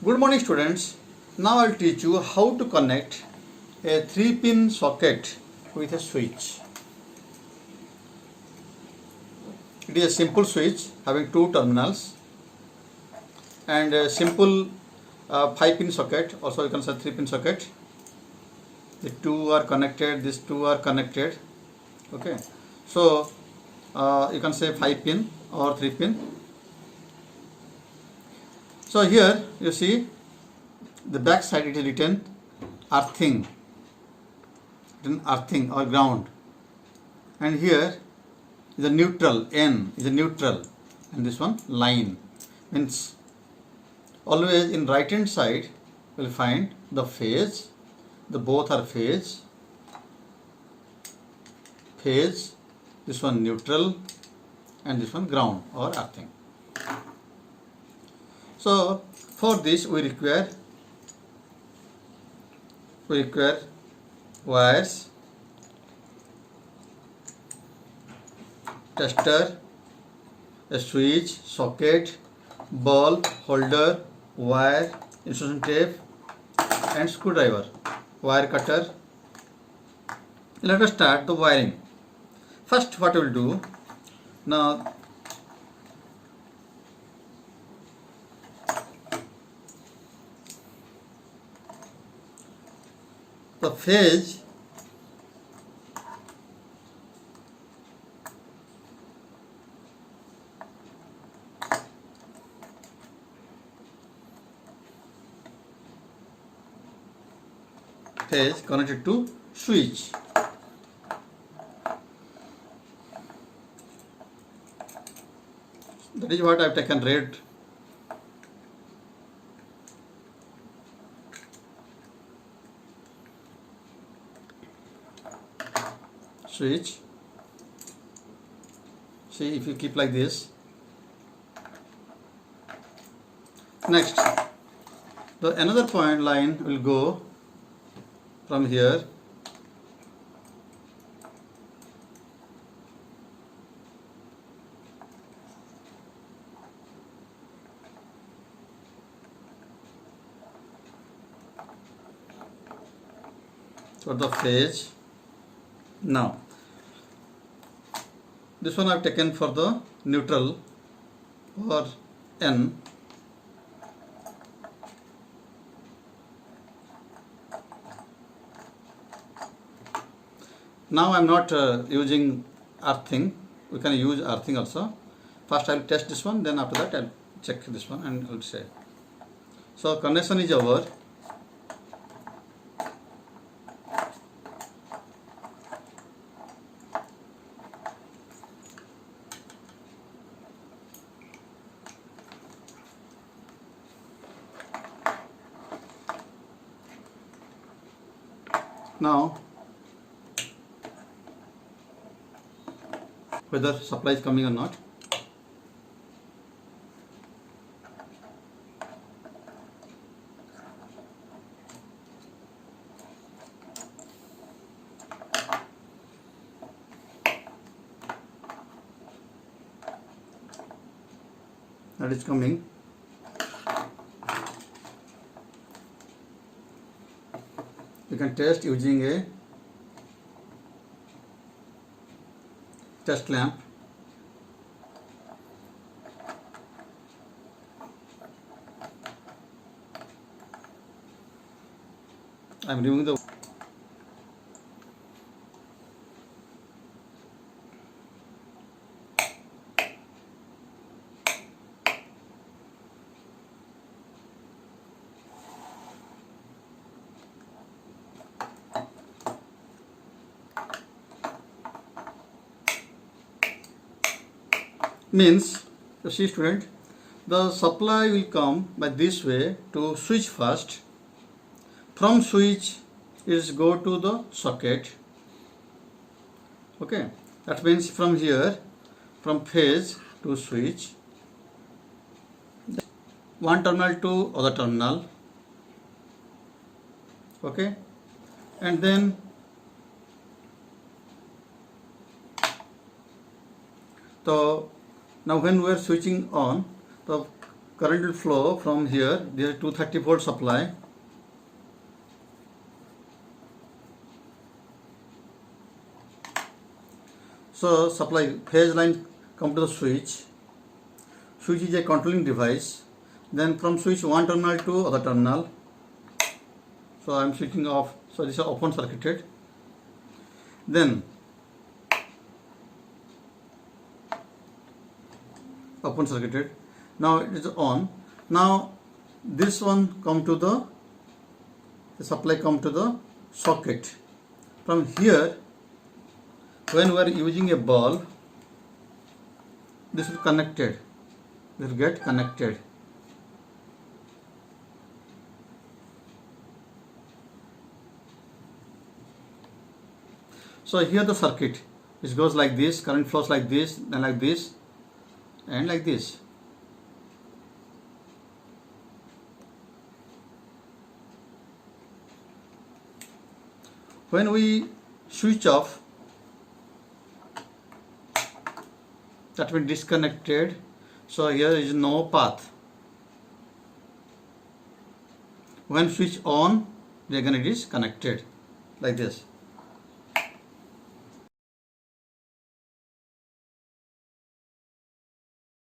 Good morning students. Now I will teach you how to connect a 3-pin socket with a switch. It is a simple switch having two terminals and a simple 5-pin socket, also you can say 3-pin socket. The two are connected, these two are connected. Okay, so you can say 5-pin or 3-pin. So here you see the back side, it is written earthing or ground, and here is a neutral, N is a neutral, and this one line. Means always in right hand side you will find the phase, the both are phase, this one neutral and this one ground or earthing. So for this we require wires, tester, a switch, socket, bulb, holder, wire, insulation tape and screwdriver, wire cutter. Let us start the wiring. First what we will do, now the phase connected to switch. That is what I have taken red. Switch. See, if you keep like this. Next, the another point line will go from here for the phase. Now this one I have taken for the neutral or N. Now I am not using earthing. We can use earthing also. First I will test this one, then after that I will check this one and I will say. So connection is over. Now whether supply is coming or not. That is coming. You can test using a test lamp. I am removing the means, you see student, the supply will come by this way to switch first. From switch is go to the socket. Okay, that means from here, from phase to switch, one terminal to other terminal. Okay, and then so now when we are switching on, the current will flow from here. There is 230 volt supply. So supply phase line come to the switch. Switch is a controlling device. Then from switch one terminal to other terminal. So I am switching off. So this is open circuited. Then open circuited. Now it is on. Now this one come to the supply come to the socket. From here, when we are using a bulb, this will connected. This will get connected. So here the circuit, it goes like this, current flows like this, then like this, and like this. When we switch off, that will be disconnected. So here is no path. When switch on, again it is connected like this.